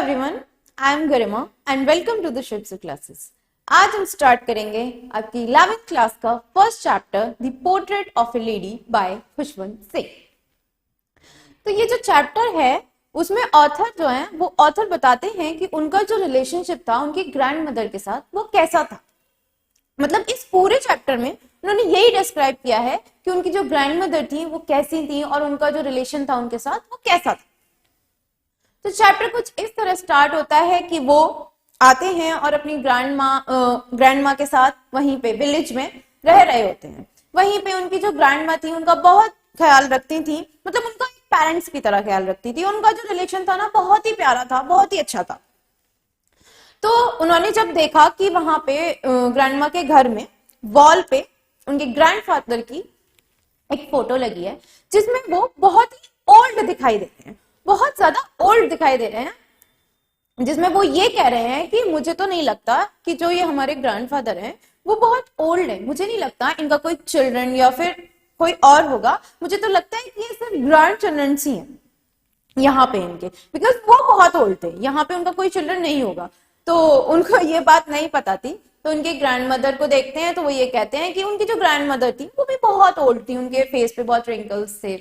Everyone, I am Garima and welcome to the ships classes. आज हम start करेंगे आपकी 11th क्लास का first chapter the portrait of a lady by Khushwant Singh. तो ये जो चैप्टर है उसमें ऑथर जो है वो ऑथर बताते हैं कि उनका जो रिलेशनशिप था उनकी ग्रैंड मदर के साथ वो कैसा था। मतलब इस पूरे चैप्टर में उन्होंने यही डिस्क्राइब किया है कि उनकी जो ग्रैंड मदर थी वो कैसी थी और उनका जो रिलेशन था उनके साथ वो कैसा था। तो चैप्टर कुछ इस तरह स्टार्ट होता है कि वो आते हैं और अपनी ग्रैंड माँ के साथ वहीं पे विलेज में रह रहे होते हैं। वहीं पे उनकी जो ग्रैंड माँ थी उनका बहुत ख्याल रखती थी, मतलब उनका पेरेंट्स की तरह ख्याल रखती थी। उनका जो रिलेशन था ना बहुत ही प्यारा था, बहुत ही अच्छा था। तो उन्होंने जब देखा कि वहां पे ग्रैंड माँ के घर में वॉल पे उनके ग्रैंडफादर की एक फोटो लगी है जिसमें वो बहुत ही ओल्ड दिखाई दे रहे हैं, बहुत ज्यादा ओल्ड दिखाई दे रहे हैं, जिसमें वो ये कह रहे हैं कि मुझे तो नहीं लगता कि जो ये हमारे ग्रैंडफादर हैं वो बहुत ओल्ड है, मुझे नहीं लगता इनका कोई चिल्ड्रन या फिर कोई और होगा, मुझे तो लगता है कि ये सिर्फ ग्रैंड चिल्ड्रन ही है यहाँ पे इनके, बिकॉज वो बहुत ओल्ड थे, यहाँ पे उनका कोई चिल्ड्रन नहीं होगा। तो उनको ये बात नहीं पता थी। तो उनके ग्रैंड मदर को देखते हैं तो वो ये कहते हैं कि उनकी जो ग्रैंड मदर थी वो भी बहुत ओल्ड थी, उनके फेस पे बहुत रिंकल्स थे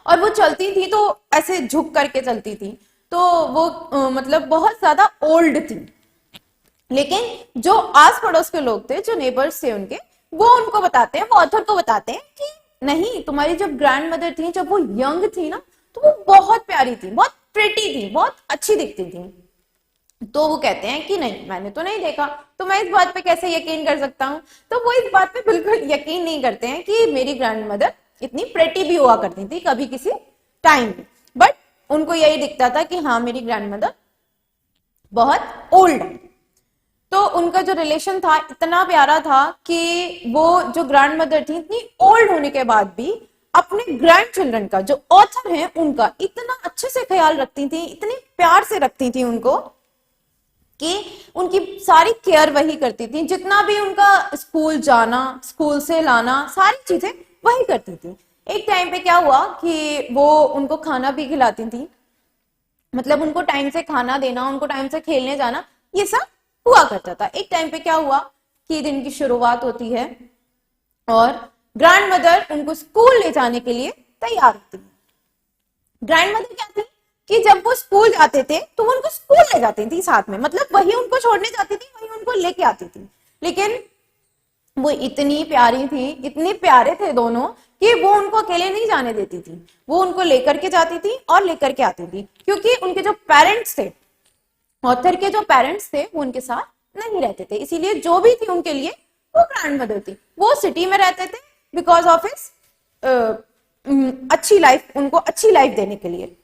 और वो चलती थी तो ऐसे झुक करके चलती थी, तो वो मतलब बहुत ज्यादा ओल्ड थी। लेकिन जो आस पड़ोस के लोग थे, जो नेबर्स थे उनके, वो उनको बताते हैं, वो ऑथर को बताते हैं कि नहीं, तुम्हारी जब ग्रैंड मदर थी जब वो यंग थी ना तो वो बहुत प्यारी थी, बहुत प्रिटी थी, बहुत अच्छी दिखती थी। तो वो कहते हैं कि नहीं, मैंने तो नहीं देखा, तो मैं इस बात पे कैसे यकीन कर सकता हूँ। तो वो इस बात पे बिल्कुल यकीन नहीं करते हैं कि मेरी ग्रैंड मदर इतनी प्रेटी भी हुआ करती थी कभी किसी टाइम में, बट उनको यही दिखता था कि हाँ मेरी ग्रैंड मदर बहुत ओल्ड है। तो उनका जो रिलेशन था इतना प्यारा था कि वो जो ग्रैंड मदर थी इतनी ओल्ड होने के बाद भी अपने ग्रैंड चिल्ड्रन का, जो ऑथर है उनका, इतना अच्छे से ख्याल रखती थी, इतने प्यार से रखती थी उनको कि उनकी सारी केयर वही करती थी। जितना भी उनका स्कूल जाना, स्कूल से लाना, सारी चीजें वही करती थी। एक टाइम पे क्या हुआ कि वो उनको खाना भी खिलाती थी, मतलब उनको टाइम से खाना देना, उनको टाइम से खेलने जाना, ये सब हुआ करता था। एक टाइम पे क्या हुआ कि दिन की शुरुआत होती है और ग्रैंड मदर उनको स्कूल ले जाने के लिए तैयार होती है। ग्रैंड मदर क्या थी कि जब वो स्कूल जाते थे तो वो उनको स्कूल ले जाती थी साथ में, मतलब वही उनको छोड़ने जाती थी, वही उनको लेके आती थी। लेकिन वो इतनी प्यारी थी, इतने प्यारे थे दोनों कि वो उनको अकेले नहीं जाने देती थी, वो उनको लेकर के जाती थी और लेकर के आती थी, क्योंकि उनके जो पेरेंट्स थे, ऑथर के जो पेरेंट्स थे वो उनके साथ नहीं रहते थे, इसीलिए जो भी थी उनके लिए वो ग्रैंड मदर थी। वो सिटी में रहते थे बिकॉज ऑफ इस अच्छी लाइफ, उनको अच्छी लाइफ देने के लिए,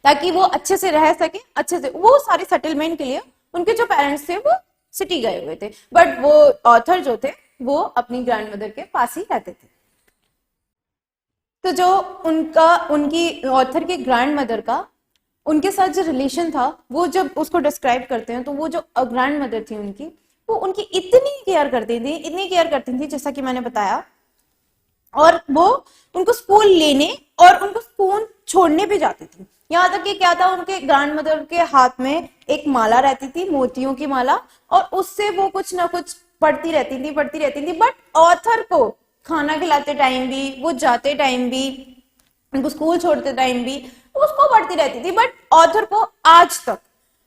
ताकि वो अच्छे से रह सके, अच्छे से वो सारे सेटलमेंट के लिए उनके जो पेरेंट्स थे वो सिटी गए हुए थे, बट वो ऑथर जो थे वो अपनी ग्रैंड मदर के पास ही रहते थे। तो जो उनकी ऑथर की ग्रैंड मदर का उनके साथ जो रिलेशन था वो जब उसको डिस्क्राइब करते हैं तो वो जो ग्रैंड मदर थी उनकी, वो उनकी इतनी केयर करती थी, इतनी केयर करती थी जैसा कि मैंने बताया, और वो उनको स्कूल लेने और उनको स्कूल छोड़ने भी जाती थी। यहाँ तक कि क्या था, उनके ग्रैंड मदर के हाथ में एक माला रहती थी, मोतियों की माला, और उससे वो कुछ ना कुछ पढ़ती रहती थी। बट ऑथर को खाना खिलाते टाइम भी, वो जाते टाइम भी, उनको स्कूल छोड़ते टाइम भी उसको पढ़ती रहती थी। बट ऑथर को आज तक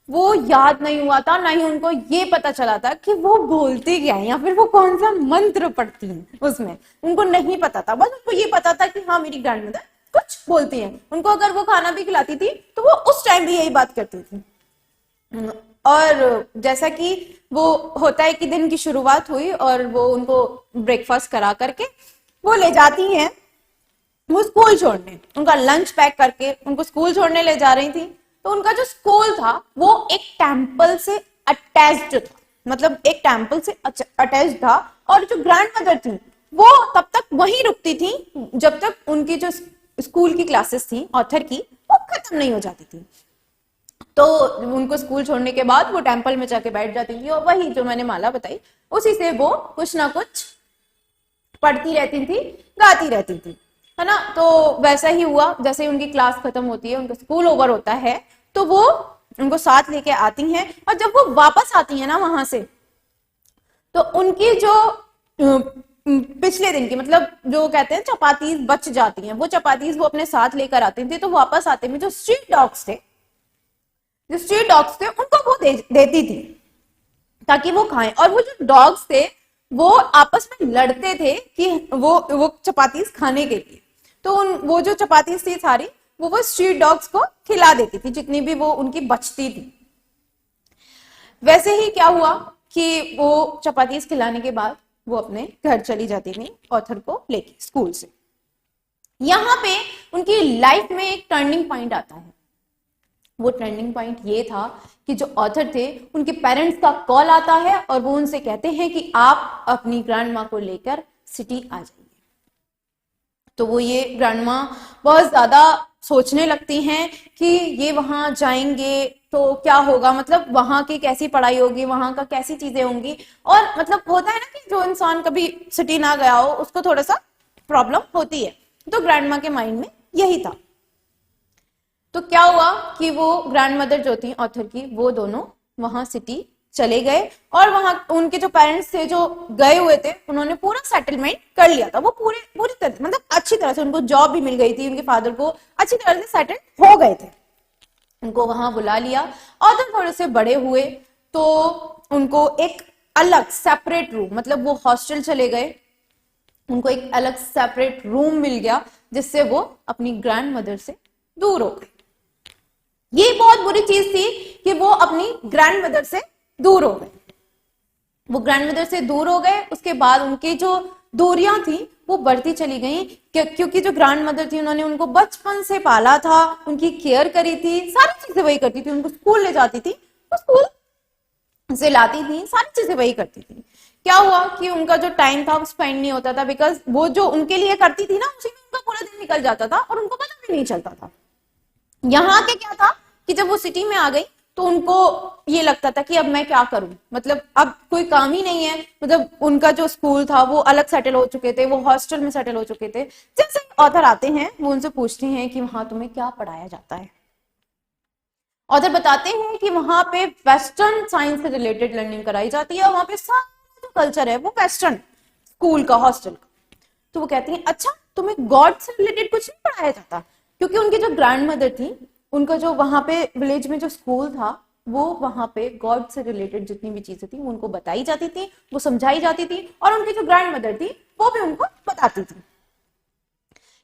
वो याद नहीं हुआ था, ना ही उनको ये पता चला था कि वो बोलती क्या है या फिर वो कौन सा मंत्र पढ़ती है, उसमें उनको नहीं पता था। बस उनको ये पता था कि हाँ मेरी ग्रैंड मदर कुछ बोलती है। उनको अगर वो खाना भी खिलाती थी तो वो उस टाइम भी यही बात करती थी। और जैसा कि वो होता है कि दिन की शुरुआत हुई और वो उनको ब्रेकफास्ट करा करके वो ले जाती हैं वो स्कूल छोड़ने, उनका लंच पैक करके उनको स्कूल छोड़ने ले जा रही थी। तो उनका जो स्कूल था वो एक टेम्पल से अटैच्ड था, मतलब एक टेम्पल से अटैच्ड था, और जो ग्रैंड मदर थी वो तब तक वहीं रुकती थी जब तक उनकी जो स्कूल की क्लासेस थी ऑथर की वो खत्म नहीं हो जाती थी। तो उनको स्कूल छोड़ने के बाद वो टेम्पल में जाके बैठ जाती थी और वही जो मैंने माला बताई उसी से वो कुछ ना कुछ पढ़ती रहती थी, गाती रहती थी, है ना। तो वैसा ही हुआ, जैसे ही उनकी क्लास खत्म होती है, उनका स्कूल ओवर होता है, तो वो उनको साथ लेके आती हैं, और जब वो वापस आती है ना वहां से, तो उनकी जो पिछले दिन की, मतलब जो कहते हैं चपातीज बच जाती हैं, वो चपातीज वो अपने साथ लेकर आती थी। तो वापस आते में जो स्ट्रीट डॉग्स थे उनको वो देती थी ताकि वो खाएं। और वो जो डॉग्स थे वो आपस में लड़ते थे कि वो चपातीज खाने के लिए। तो वो जो चपातीज थी सारी वो स्ट्रीट डॉग्स को खिला देती थी, जितनी भी वो उनकी बचती थी। वैसे ही क्या हुआ कि वो चपातीज खिलाने के बाद वो अपने घर चली जाती थी ऑथर को लेके स्कूल से। यहां पे उनकी लाइफ में एक टर्निंग पॉइंट आता है। वो टर्निंग पॉइंट ये था कि जो ऑथर थे उनके पेरेंट्स का कॉल आता है और वो उनसे कहते हैं कि आप अपनी ग्रैंड माँ को लेकर सिटी आ जाइए। तो वो ये ग्रैंड माँ बहुत ज्यादा सोचने लगती हैं कि ये वहां जाएंगे तो क्या होगा, मतलब वहां की कैसी पढ़ाई होगी, वहां का कैसी चीजें होंगी। और मतलब होता है ना कि जो इंसान कभी सिटी ना गया हो उसको थोड़ा सा प्रॉब्लम होती है। तो ग्रैंड माँ के माइंड में यही था। तो क्या हुआ कि वो ग्रैंड मदर जो थी ऑथर की, वो दोनों वहां सिटी चले गए, और वहां उनके जो पेरेंट्स थे जो गए हुए थे उन्होंने पूरा सेटलमेंट कर लिया था। वो पूरी तरह मतलब अच्छी तरह से उनको जॉब भी मिल गई थी, उनके फादर को अच्छी तरह से सेटल हो गए थे। उनको वहां बुला लिया। ऑथर थोड़े से बड़े हुए तो उनको एक अलग सेपरेट रूम, मतलब वो हॉस्टल चले गए, उनको एक अलग सेपरेट रूम मिल गया जिससे वो अपनी ग्रैंड मदर से दूर हो गए। ये बहुत बुरी चीज थी कि वो अपनी ग्रैंड मदर से दूर हो गए। वो ग्रैंड मदर से दूर हो गए, उसके बाद उनकी जो दूरियां थी वो बढ़ती चली गई, क्योंकि जो ग्रैंड मदर थी उन्होंने उनको बचपन से पाला था, उनकी केयर करी थी, सारी चीजें वही करती थी। उनको स्कूल ले जाती थी, वो स्कूल से लाती थी, सारी चीजें वही करती थी। क्या हुआ कि उनका जो टाइम था वो स्पेंड नहीं होता था, बिकॉज वो जो उनके लिए करती थी ना उसी में उनका पूरा दिन निकल जाता था और उनको पता भी नहीं चलता था। यहाँ के क्या था कि जब वो सिटी में आ गई तो उनको ये लगता था कि अब मैं क्या करूं, मतलब अब कोई काम ही नहीं है। मतलब उनका जो स्कूल था वो अलग सेटल हो चुके थे, वो हॉस्टल में सेटल हो चुके थे। जैसे ऑथर आते हैं वो उनसे पूछते हैं कि वहां तुम्हें क्या पढ़ाया जाता है। ऑथर बताते हैं कि वहां पे वेस्टर्न साइंस से रिलेटेड लर्निंग कराई जाती है, वहां पे सारा जो कल्चर है वो वेस्टर्न स्कूल का, हॉस्टल का। तो वो कहती हैं अच्छा तुम्हें गॉड से रिलेटेड कुछ नहीं पढ़ाया जाता, क्योंकि उनकी जो ग्रैंड मदर थी उनका जो वहां पे विलेज में जो स्कूल था वो वहां पे गॉड से रिलेटेड जितनी भी चीजें थी वो उनको बताई जाती थी, वो समझाई जाती थी, और उनकी जो ग्रैंड मदर थी वो भी उनको बताती थी।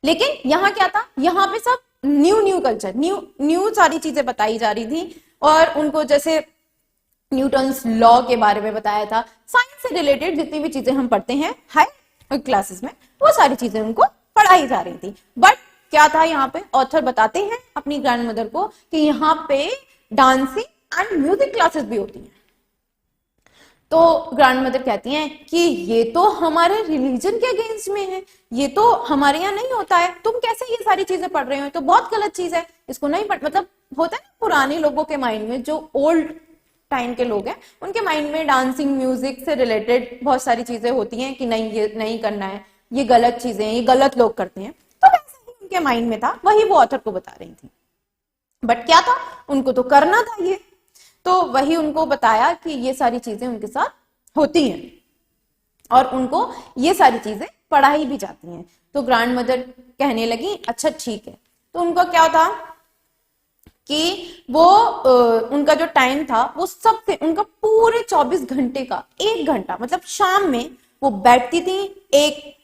लेकिन यहाँ क्या था, यहाँ पे सब न्यू कल्चर, न्यू सारी चीजें बताई जा रही थी। और उनको जैसे न्यूटन्स लॉ के बारे में बताया था, साइंस से रिलेटेड जितनी भी चीजें हम पढ़ते हैं हाई क्लासेस में वो सारी चीजें उनको पढ़ाई जा रही थी। बट क्या था, यहाँ पे ऑथर बताते हैं अपनी ग्रैंड मदर को कि यहाँ पे डांसिंग एंड म्यूजिक क्लासेस भी होती हैं। तो ग्रैंड मदर कहती हैं कि ये तो हमारे रिलीजन के अगेंस्ट में है, ये तो हमारे यहाँ नहीं होता है, तुम कैसे ये सारी चीजें पढ़ रहे हो, तो बहुत गलत चीज है, इसको नहीं पढ़। मतलब होता है ना पुराने लोगों के माइंड में, जो ओल्ड टाइम के लोग हैं उनके माइंड में डांसिंग म्यूजिक से रिलेटेड बहुत सारी चीजें होती हैं कि नहीं ये नहीं करना है, ये गलत चीजें हैं, ये गलत लोग करते हैं। तो वैसे ही उनके माइंड में था, वही वो ऑथर को बता रही थी। बट क्या था, उनको तो करना था ये, तो वही उनको बताया कि ये सारी चीजें उनके साथ होती हैं और उनको ये सारी चीजें पढ़ाई भी जाती हैं। तो ग्रैंड मदर कहने लगी अच्छा ठीक है। तो उनका क्या था कि वो उनका जो टाइम था वो सबसे उनका पूरे 24 घंटे का 1 घंटा, मतलब शाम में वो बैठती थी एक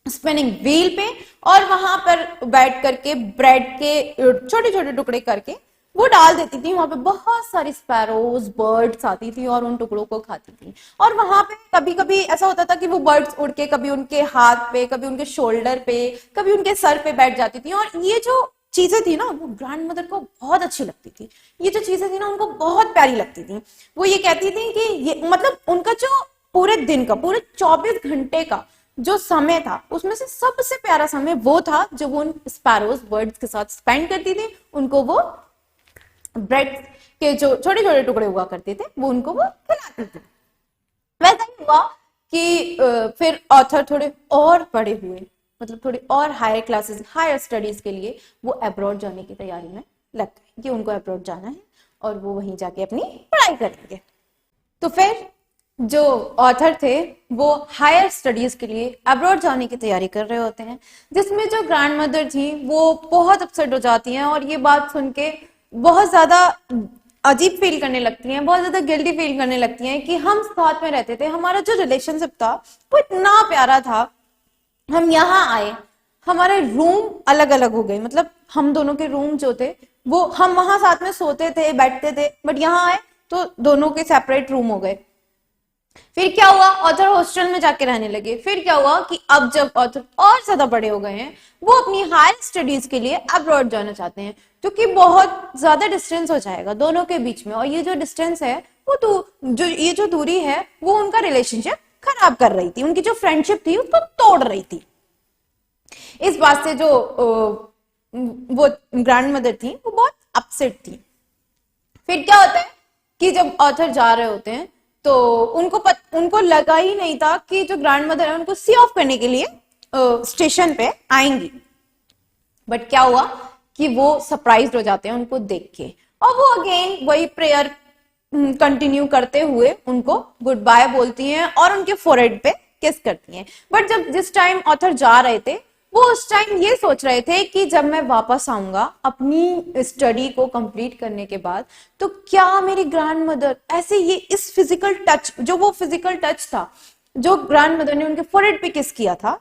स्पिनिंग व्हील पे, और वहां पर बैठ करके ब्रेड के छोटे छोटे टुकड़े करके वो डाल देती थी। वहां पे बहुत सारी स्पैरोज बर्ड्स आती थी और उन टुकड़ों को खाती थी। और वहां पे कभी कभी ऐसा होता था कि वो बर्ड्स उड़ के कभी उनके हाथ पे, कभी उनके शोल्डर पे, कभी उनके सर पे बैठ जाती थी। और ये जो चीजें थी ना वो ग्रैंड मदर को बहुत अच्छी लगती थी, ये जो चीजें थी ना उनको बहुत प्यारी लगती थी। वो ये कहती थी कि ये मतलब उनका जो पूरे दिन का, पूरे 24 घंटे का जो समय था उसमें से सबसे प्यारा समय वो था जो वो उन स्पैरोज बर्ड्स के साथ स्पेंड करती थी। उनको वो ब्रेड के जो छोटे छोटे टुकड़े हुआ करते थे वो उनको वो खिलाती थी। वैसा ही हुआ कि फिर ऑथर थोड़े और बड़े हुए, मतलब थोड़े और हायर क्लासेस, हायर स्टडीज के लिए वो अब्रॉड जाने की तैयारी में लग गए कि उनको अब्रॉड जाना है और वो वहीं जाके अपनी पढ़ाई करेंगे। तो फिर जो ऑथर थे वो हायर स्टडीज के लिए अब्रॉड जाने की तैयारी कर रहे होते हैं, जिसमें जो ग्रैंड मदर थी वो बहुत अपसेट हो जाती हैं और ये बात सुन के बहुत ज्यादा अजीब फील करने लगती हैं, बहुत ज्यादा गिल्टी फील करने लगती हैं कि हम साथ में रहते थे, हमारा जो रिलेशनशिप था वो इतना प्यारा था, हम यहाँ आए, हमारे रूम अलग अलग हो गए, मतलब हम दोनों के रूम जो थे वो हम वहां साथ में सोते थे बैठते थे, बट यहाँ आए तो दोनों के सेपरेट रूम हो गए। फिर क्या हुआ, ऑथर हॉस्टल में जाके रहने लगे। फिर क्या हुआ कि अब जब ऑथर और ज्यादा बड़े हो गए हैं वो अपनी हायर स्टडीज के लिए अब्रॉड जाना चाहते हैं, क्योंकि बहुत ज्यादा डिस्टेंस हो जाएगा दोनों के बीच में, और ये जो डिस्टेंस है वो जो ये जो दूरी है वो उनका रिलेशनशिप खराब कर रही थी, उनकी जो फ्रेंडशिप थी उसको तोड़ रही थी। इस बात से जो वो ग्रैंड मदर थी वो बहुत अपसेट थी। फिर क्या होता है कि जब ऑथर जा रहे होते हैं तो उनको लगा ही नहीं था कि जो ग्रैंड मदर है उनको सी ऑफ करने के लिए स्टेशन पे आएंगी, बट क्या हुआ कि वो सरप्राइज्ड हो जाते हैं उनको देख के, और वो अगेन वही प्रेयर कंटिन्यू करते हुए उनको गुड बाय बोलती हैं और उनके फोरहेड पे किस करती हैं। बट जिस टाइम ऑथर जा रहे थे वो उस टाइम ये सोच रहे थे कि जब मैं वापस आऊंगा अपनी स्टडी को कंप्लीट करने के बाद, तो क्या मेरी ग्रैंड मदर ऐसे ये इस फिजिकल टच, जो वो फिजिकल टच था जो ग्रैंड मदर ने उनके फोरहेड पे किस किया था,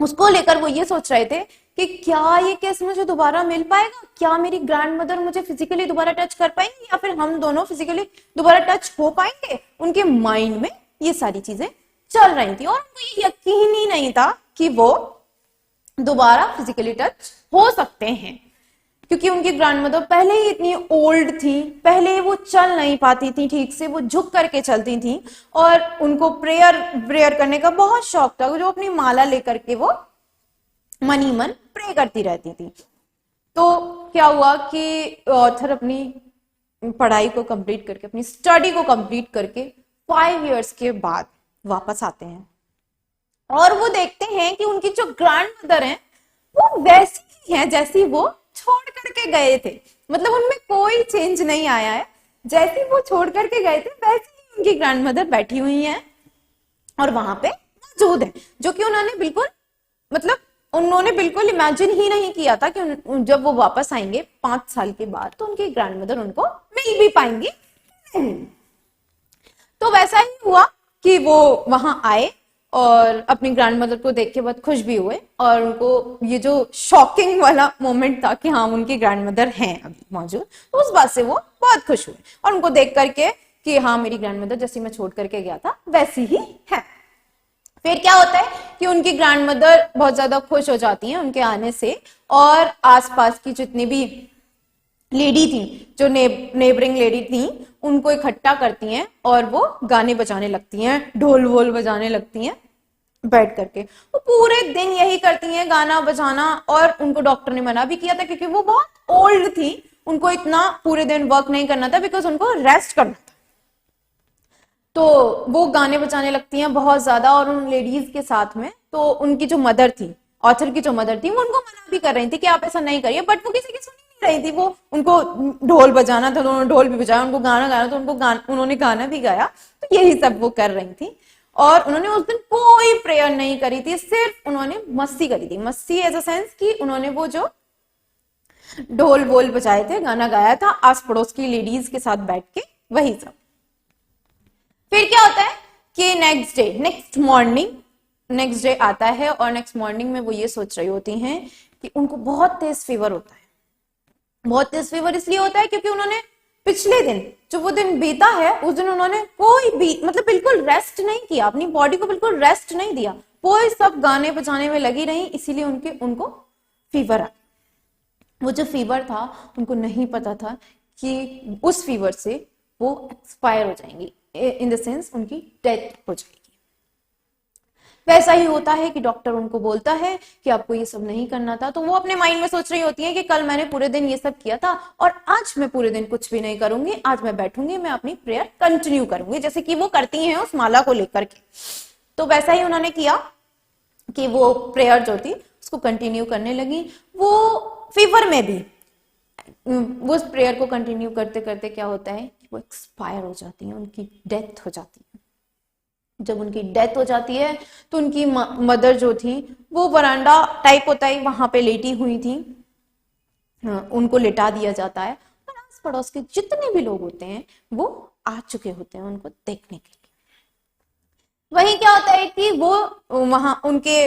उसको लेकर वो ये सोच रहे थे कि क्या ये किस मुझे दोबारा मिल पाएगा, क्या मेरी ग्रैंड मदर मुझे फिजिकली दोबारा टच कर पाएंगी, या फिर हम दोनों फिजिकली दोबारा टच हो पाएंगे। उनके माइंड में ये सारी चीजें चल रही थी और उनको ये यकीन ही नहीं था कि वो दोबारा फिजिकली टच हो सकते हैं, क्योंकि उनकी ग्रैंडमदर पहले ही इतनी ओल्ड थी, पहले वो चल नहीं पाती थी ठीक से, वो झुक करके चलती थी और उनको प्रेयर करने का बहुत शौक था, जो अपनी माला लेकर के वो मन ही मन प्रे करती रहती थी। तो क्या हुआ कि ऑथर अपनी पढ़ाई को कंप्लीट करके, अपनी स्टडी को कंप्लीट करके 5 इयर्स के बाद वापस आते हैं और वो देखते हैं कि उनकी जो ग्रैंड मदर है वो वैसी ही है जैसी वो छोड़ करके गए थे, मतलब उनमें कोई चेंज नहीं आया है, जैसी वो छोड़ करके गए थे वैसी ही उनकी ग्रैंड मदर बैठी हुई है और वहां पे मौजूद है, जो कि उन्होंने बिल्कुल इमेजिन ही नहीं किया था कि जब वो वापस आएंगे 5 साल के बाद तो उनकी ग्रैंड मदर उनको मिल भी पाएंगी। तो वैसा ही हुआ कि वो वहां आए और अपनी ग्रैंड मदर को देख के बहुत खुश भी हुए, और उनको ये जो शॉकिंग वाला मोमेंट था कि हाँ उनकी ग्रैंड मदर हैं अभी मौजूद, तो उस बात से वो बहुत खुश हुए और उनको देख करके कि हाँ मेरी ग्रैंड मदर जैसी मैं छोड़ करके गया था वैसी ही है। फिर क्या होता है कि उनकी ग्रैंड मदर बहुत ज्यादा खुश हो जाती हैं उनके आने से, और आसपास की जितनी भी लेडी थी, जो नेबरिंग लेडी थी, उनको इकट्ठा करती हैं और वो गाने बजाने लगती हैं, ढोल वोल बजाने लगती हैं बैठ करके। वो पूरे दिन यही करती हैं, गाना बजाना, और उनको डॉक्टर ने मना भी किया था क्योंकि वो बहुत ओल्ड थी, उनको इतना पूरे दिन वर्क नहीं करना था, बिकॉज उनको रेस्ट करना था। तो वो गाने बजाने लगती हैं बहुत ज्यादा, और उन लेडीज के साथ में तो उनकी जो मदर थी, ऑथर की जो मदर थी, वो उनको मना भी कर रही थी कि आप ऐसा नहीं करिए, बट वो किसी की सुनी नहीं रही थी। वो उनको ढोल बजाना था तो उन्होंने ढोल भी बजाया, उनको गाना गाना तो उन्होंने गाना भी गाया, तो यही सब वो कर रही थी। और उन्होंने उस दिन कोई प्रेयर नहीं करी थी, सिर्फ उन्होंने मस्ती करी थी। मस्ती एज अ सेंस कि उन्होंने वो जो ढोल वोल बजाए थे, गाना गाया था आस पड़ोस की लेडीज के साथ बैठ के, वही सब। फिर क्या होता है कि नेक्स्ट डे आता है, और नेक्स्ट मॉर्निंग में वो ये सोच रही होती हैं कि उनको बहुत तेज फीवर होता है। बहुत तेज फीवर इसलिए होता है क्योंकि उन्होंने पिछले दिन जो वो दिन बीता है उस दिन उन्होंने कोई भी बिल्कुल रेस्ट नहीं किया, अपनी बॉडी को बिल्कुल रेस्ट नहीं दिया, कोई सब गाने बजाने में लगी रही, इसीलिए उनको फीवर आ। वो जो फीवर था उनको नहीं पता था कि उस फीवर से वो एक्सपायर हो जाएंगी, इन द सेंस उनकी डेथ हो जाएगी। वैसा ही होता है कि डॉक्टर उनको बोलता है कि आपको ये सब नहीं करना था, तो वो अपने माइंड में सोच रही होती है कि कल मैंने पूरे दिन ये सब किया था और आज मैं पूरे दिन कुछ भी नहीं करूंगी, आज मैं बैठूंगी, मैं अपनी प्रेयर कंटिन्यू करूंगी, जैसे कि वो करती हैं उस माला को लेकर के। तो वैसा ही उन्होंने किया कि वो प्रेयर जो थी उसको कंटिन्यू करने लगी। वो फीवर में भी वो उस प्रेयर को कंटिन्यू करते करते क्या होता है कि वो एक्सपायर हो जाती है, उनकी डेथ हो जाती है। जब उनकी डेथ हो जाती है तो उनकी मदर जो थी वो वरांडा टाइप होता है वहां पे लेटी हुई थी, उनको लिटा दिया जाता है और आस पड़ोस के जितने भी लोग होते हैं वो आ चुके होते हैं उनको देखने के लिए। वही क्या होता है कि वो वहां उनके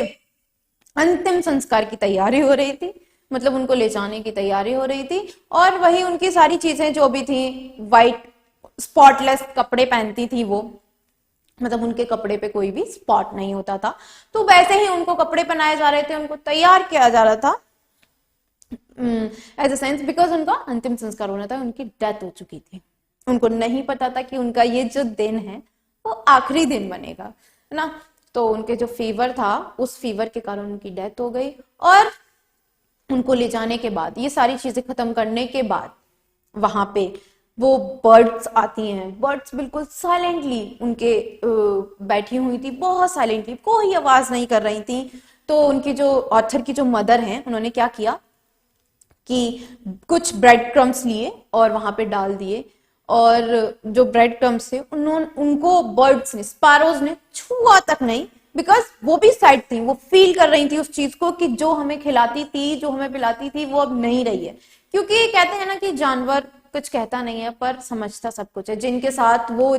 अंतिम संस्कार की तैयारी हो रही थी, मतलब उनको ले जाने की तैयारी हो रही थी, और वही उनकी सारी चीजें जो भी थी, वाइट स्पॉटलेस कपड़े पहनती थी वो, मतलब उनके कपड़े पे कोई भी स्पॉट नहीं होता था, तो वैसे ही उनको कपड़े पहनाए जा रहे थे, उनको तैयार किया जा रहा था एज अ सेंस, बिकॉज उनका अंतिम संस्कार होना था, उनकी डेथ हो चुकी थी। उनको नहीं पता था कि उनका ये जो दिन है वो आखिरी दिन बनेगा, है ना। तो उनके जो फीवर था, उस फीवर के कारण उनकी डेथ हो गई, और उनको ले जाने के बाद, ये सारी चीजें खत्म करने के बाद, वहां पे वो बर्ड्स आती हैं, बर्ड्स बिल्कुल साइलेंटली उनके बैठी हुई थी, बहुत साइलेंटली, कोई आवाज नहीं कर रही थी। तो उनकी जो ऑथर की जो मदर हैं, उन्होंने क्या किया कि कुछ ब्रेड क्रम्स लिए और वहां पे डाल दिए, और जो ब्रेड क्रम्स थे उनको बर्ड्स ने, स्पैरोज ने छुआ तक नहीं, बिकॉज वो भी साइड थी, वो फील कर रही थी उस चीज को कि जो हमें खिलाती थी, जो हमें पिलाती थी, वो अब नहीं रही है। क्योंकि कहते हैं ना कि जानवर कुछ कहता नहीं है पर समझता सब कुछ है। जिनके साथ वो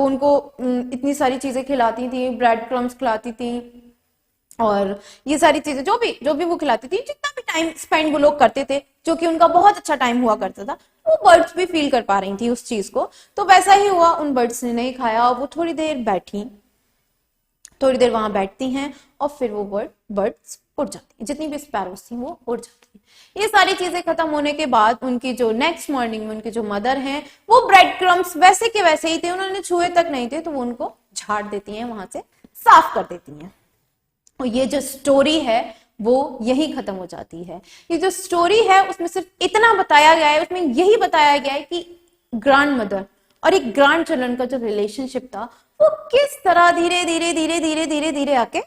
उनको इतनी सारी चीजें खिलाती थी, ब्रेड क्रम्स खिलाती थी और ये सारी चीजें जो भी वो खिलाती थी, जितना भी टाइम स्पेंड वो लोग करते थे, जो कि उनका बहुत अच्छा टाइम हुआ करता था, वो बर्ड्स भी फील कर पा रही थी उस चीज को। तो वैसा ही हुआ, उन बर्ड्स ने नहीं खाया, वो थोड़ी देर वहां बैठती हैं और फिर वो बर्ड्स उड़ जाती हैं, जितनी भी स्पैरोस थी वो उड़ जाती हैं। ये सारी चीजें खत्म होने के बाद उनकी जो नेक्स्ट मॉर्निंग में उनकी जो मदर हैं, वो ब्रेड क्रम्स वैसे के वैसे ही थे, उन्होंने छुए तक नहीं थे, तो वो उनको झाड़ देती हैं, वहां से साफ कर देती हैं। और ये जो स्टोरी है वो यही खत्म हो जाती है। ये जो स्टोरी है उसमें सिर्फ इतना बताया गया है, उसमें यही बताया गया है कि ग्रैंड मदर और एक ग्रैंड चिल्ड्रन का जो रिलेशनशिप था वो किस तरह धीरे धीरे धीरे धीरे धीरे धीरे आके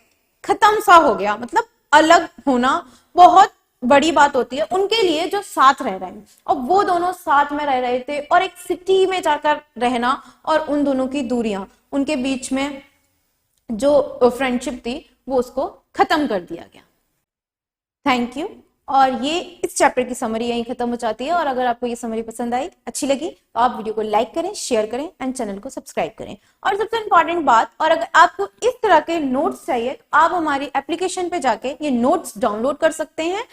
खत्म सा हो गया। मतलब अलग होना बहुत बड़ी बात होती है उनके लिए जो साथ रह रहे हैं, और वो दोनों साथ में रह रहे थे, और एक सिटी में जाकर रहना और उन दोनों की दूरियां, उनके बीच में जो फ्रेंडशिप थी वो उसको खत्म कर दिया गया। Thank you. और ये इस चैप्टर की समरी यहीं खत्म हो जाती है। और अगर आपको ये समरी पसंद आई, अच्छी लगी, तो आप वीडियो को लाइक करें, शेयर करें एंड चैनल को सब्सक्राइब करें। और सबसे इंपॉर्टेंट बात, और अगर आपको इस तरह के नोट्स चाहिए तो आप हमारी एप्लीकेशन पे जाके ये नोट्स डाउनलोड कर सकते हैं,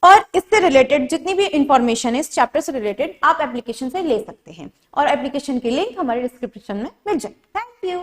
और इससे रिलेटेड जितनी भी इंफॉर्मेशन है इस चैप्टर से रिलेटेड आप एप्लीकेशन से ले सकते हैं, और एप्लीकेशन की लिंक हमारे डिस्क्रिप्शन में मिल जाए। Thank you.